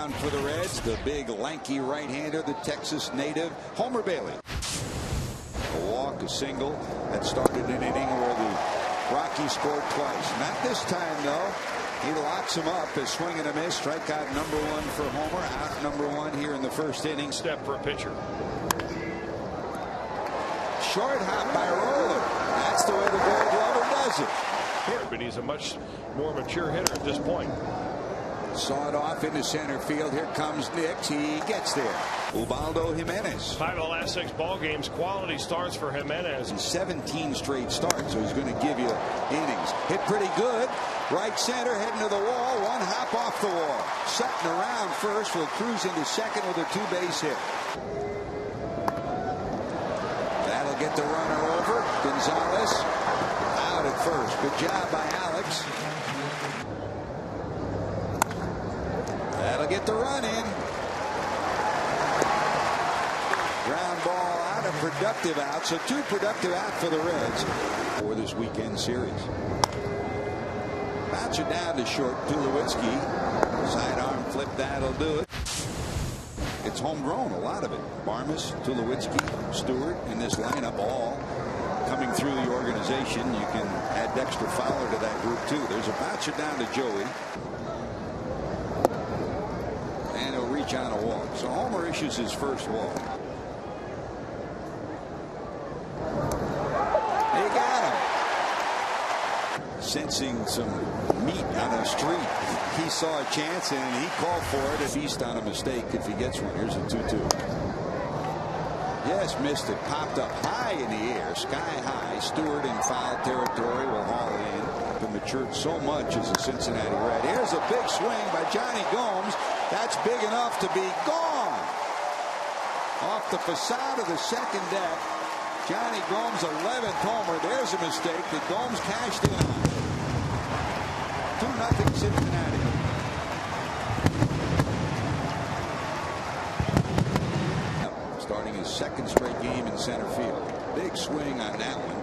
mound for the Reds, the big lanky right-hander, the Texas native, Homer Bailey. A walk, a single that started an inning where the Rockies scored twice. Not this time, though. He locks him up. A swing and a miss. Strikeout number one for Homer. Out number one here in the first inning. Step for a pitcher. Short hop by Roller. That's the way the Gold Glover does it. But he's a much more mature hitter at this point. Saw it off into center field. Here comes Nix. He gets there. Ubaldo Jimenez. 5 of the last 6 ball games. Quality starts for Jimenez. 17 straight starts, so he's going to give you innings. Hit pretty good. Right center, heading to the wall. One hop off the wall. Sutton around first. Will cruise into second with a 2-base hit. That'll get the runner over. Gonzalez out at first. Good job by Alex. That'll get the run in. Ground ball out, a productive out. So 2 productive out for the Reds for this weekend series. Bounce it down to short. Tulowitzki. Sidearm flip. That'll do it. It's homegrown, a lot of it. Barmas, Tulowitzki, Stewart in this lineup, all coming through the organization. You can add Dexter Fowler to that group, too. There's a bounce it down to Joey. And he'll reach on a walk. So Homer issues his first walk. He got him. Sensing some meat on the street. He saw a chance and he called for it. A feast on a mistake if he gets one. Here's a 2-2. Yes, missed it. Popped up high in the air, sky high. Stewart in foul territory will haul it in. Been matured so much as a Cincinnati Red. Here's a big swing by Johnny Gomes. That's big enough to be gone. Off the facade of the second deck. Johnny Gomes' 11th homer. There's a mistake that Gomes cashed in on. 2-0 Cincinnati. Starting his second straight game in center field. Big swing on that one.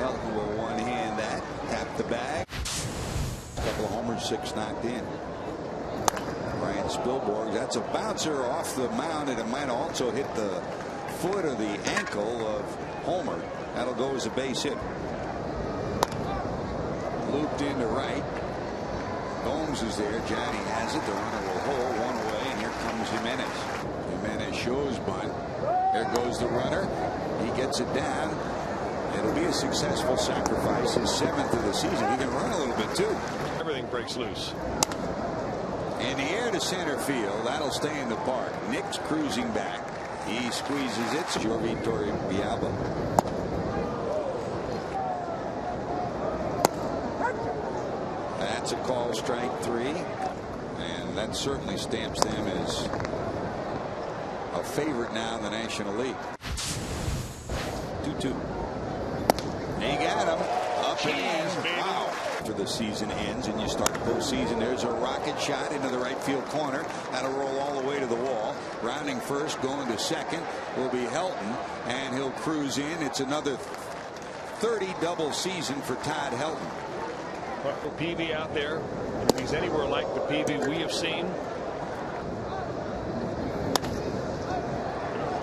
Elton will one-hand that. Tap the bag. A couple of homers, 6 knocked in. Ryan Spilborg. That's a bouncer off the mound, and it might also hit the foot or the ankle of Homer. That'll go as a base hit. Looped into right. Gomes is there. Johnny has it. The runner will hold one away, and here comes Jimenez. Jimenez shows bunt. There goes the runner. He gets it down. It'll be a successful sacrifice. His 7th of the season. He can run a little bit too. Everything breaks loose. In the air to center field. That'll stay in the park. Nick's cruising back. He squeezes it. Jorvi Torrebiaba. That's a call, strike 3. And that certainly stamps them as a favorite now in the National League. 2-2. He got him. Up and in. Wow. After the season ends and you start postseason, there's a rocket shot into the right field corner. That'll roll all the way to the wall. Rounding first, going to second will be Helton, and he'll cruise in. It's another 30 double season for Todd Helton. But for PV out there, if he's anywhere like the PV we have seen.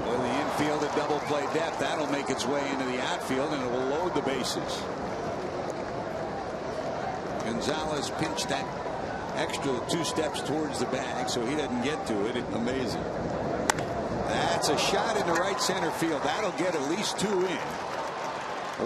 Well, the infield at double play depth, that'll make its way into the outfield, and it will load the bases. Gonzalez pinched that extra 2 steps towards the bag, so he doesn't get to it. Amazing. That's a shot into right center field. That'll get at least 2 in.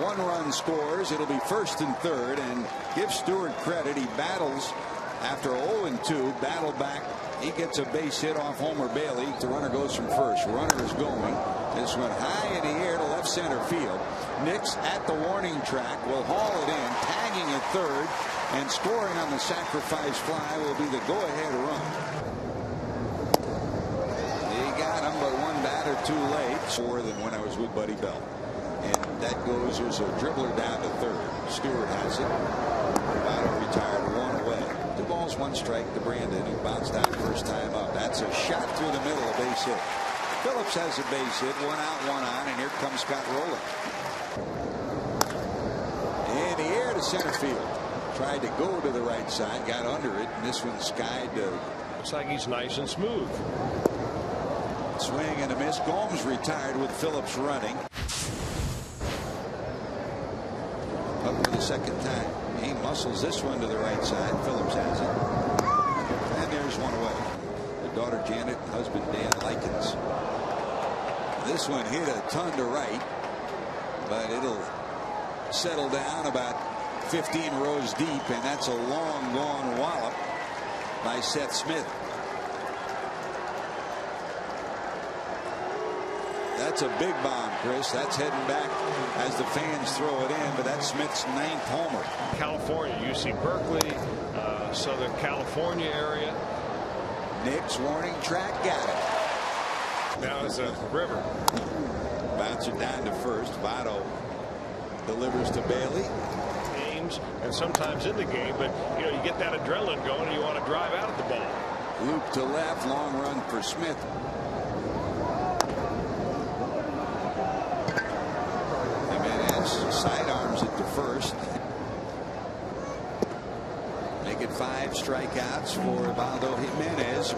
1 run scores. It'll be first and third, and give Stewart credit. He battles after 0-2. Battle back. He gets a base hit off Homer Bailey. The runner goes from first. Runner is going. This one high in the air to left center field. Nix at the warning track will haul it in, tagging at third, and scoring on the sacrifice fly will be the go-ahead run. He got him, but 1 batter too late. More than when I was with Buddy Bell. And that goes, there's a dribbler down to third. Stewart has it. Votto retired 1 away. 2 balls, 1 strike to Brandon, who bounced out first time up. That's a shot through the middle, a base hit. Phillips has a base hit, 1 out, 1 on, and here comes Scott Rowland. In the air to center field. tried to go to the right side, got under it, and this one skied. Looks like he's nice and smooth. Swing and a miss. Gomes retired with Phillips running. Up for the second time. He muscles this one to the right side. Phillips has it. And there's one away. The daughter Janet and husband Dan Likens. This one hit a ton to right, but it'll settle down about 15 rows deep, and that's a long gone wallop by Seth Smith. That's a big bomb, Chris. That's heading back as the fans throw it in, but that's Smith's 9th homer. California, UC Berkeley, Southern California area. Nick's warning track got it. Now it's a river. Bouncer down to first. Votto delivers to Bailey. Games and sometimes in the game, but you get that adrenaline going and you want to drive out at the ball. Loop to left. Long run for Smith. Sidearms it to first. Make it 5 strikeouts for Valdo Jimenez.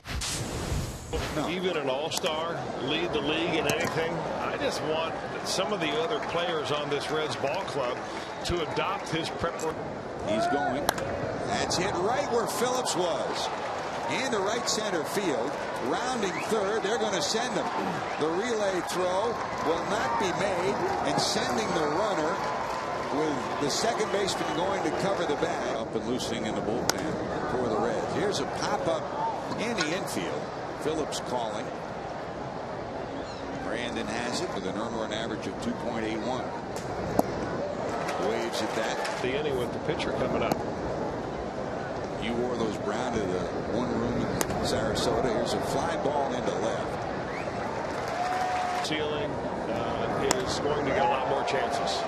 No. Even an all-star, lead the league in anything. I just want some of the other players on this Reds ball club to adopt his preparation. He's going. That's hit right where Phillips was. Into right center field. Rounding third. They're going to send him. The relay throw will not be made, and sending the runner with the second baseman going to cover the bag. Up and loosening in the bullpen for the Reds. Here's a pop-up in the infield. Phillips calling. Brandon has it with an earned run average of 2.81. Waves at that. The inning with the pitcher coming up. You wore those brown to the one room in Sarasota. Here's a fly ball into left. Ceiling is going to get a lot more chances.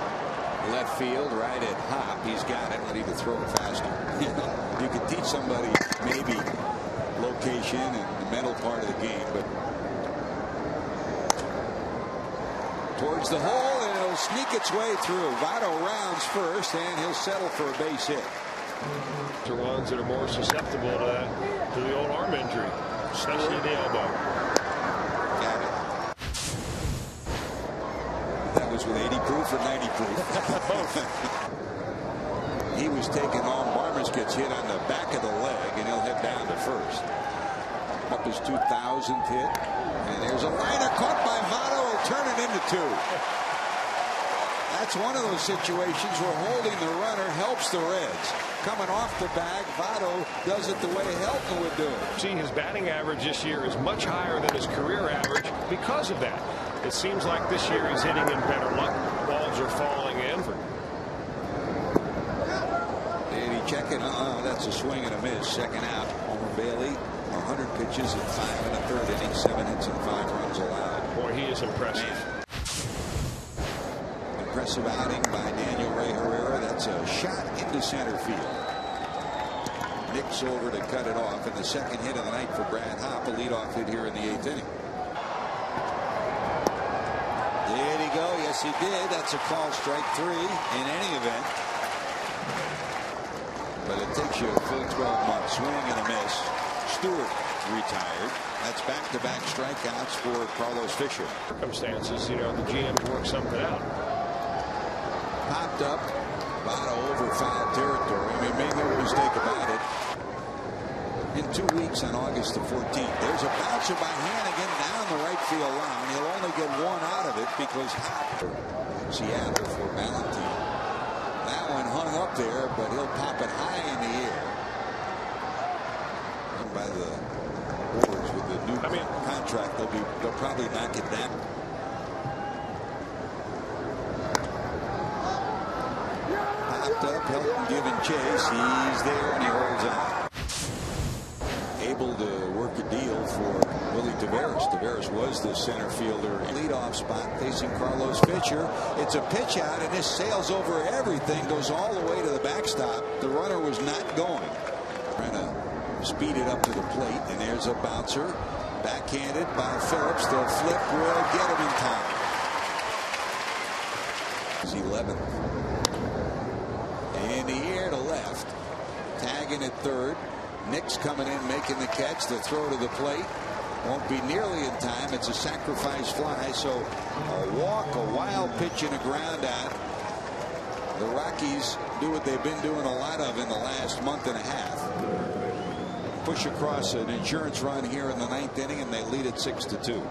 Left field, right at Hop. He's got it. Ready to throw it faster. You can teach somebody maybe location and the mental part of the game, but towards the hole, and it'll sneak its way through. Votto rounds first, and he'll settle for a base hit. The ones that are more susceptible to that, to the old arm injury, especially the elbow. Got it. That was with 80 proof or 90 proof. He was taken on. Barmes gets hit on the back of the leg, and he'll head down to first. Up his 2000th hit, and there's a liner caught by Votto. He'll turn it into 2. That's one of those situations where holding the runner helps the Reds. Coming off the bag, Votto does it the way Helton would do it. See, his batting average this year is much higher than his career average because of that. It seems like this year he's hitting in better luck. Balls are falling in. Did he check it? That's a swing and a miss. Second out. Homer Bailey, 100 pitches in 5 1/3 innings, 7 hits and 5 runs allowed. Boy, he is impressive. Man. Impressive outing by Daniel Ray Herrera. That's a shot into center field. Nick's over to cut it off, and the second hit of the night for Brad Hopp, a leadoff hit here in the 8th inning. Did he go? Yes, he did. That's a call, strike 3 in any event. But it takes you a full 12 months. Swing and a miss. Stewart retired. That's back-to-back strikeouts for Carlos Fisher. Circumstances, the GMs work something out. Popped up. Votto over foul territory. I mean, made no mistake about it. In 2 weeks on August the 14th. There's a bouncer by Hannigan down the right field line. He'll only get one out of it because Seattle for Valentine. That one hung up there, but he'll pop it high in the air. And by the boards with the new contract, they'll probably knock it down. Popped up, Helton giving chase. He's there and he holds on. Able to work a deal for Willie Taveras. Taveras was the center fielder. Leadoff spot facing Carlos Fisher. It's a pitch out, and this sails over everything, goes all the way to the backstop. The runner was not going. Trying to speed it up to the plate, and there's a bouncer. Backhanded by Phillips. The flip will get him in time. He's 11th. In the air to left. Dragon at third. Nix coming in, making the catch. The throw to the plate won't be nearly in time. It's a sacrifice fly. So a walk, a wild pitch, and a ground out. The Rockies do what they've been doing a lot of in the last month and a half. Push across an insurance run here in the 9th inning, and they lead it 6-2.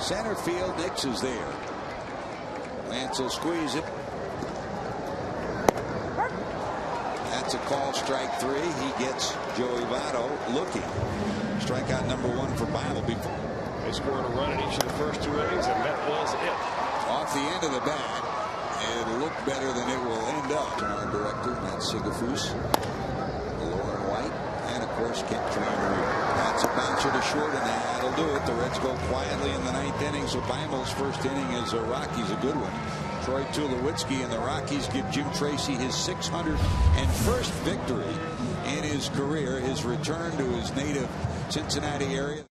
Center field, Nix is there. Lance will squeeze it. That's a call, strike 3. He gets Joey Votto looking. Strikeout number 1 for Bible. They scored a run in each of the first 2 innings, and that was it. Off the end of the bat, it'll look better than it will end up. Our director, Matt Sigafus, Lauren White, and of course Kent Trainer. That's a bouncer to short, and that'll do it. The Reds go quietly in the 9th inning. So Bimel's first inning as a Rockies, a good one. Troy Tulowitzki and the Rockies give Jim Tracy his 601st victory in his career. His return to his native Cincinnati area.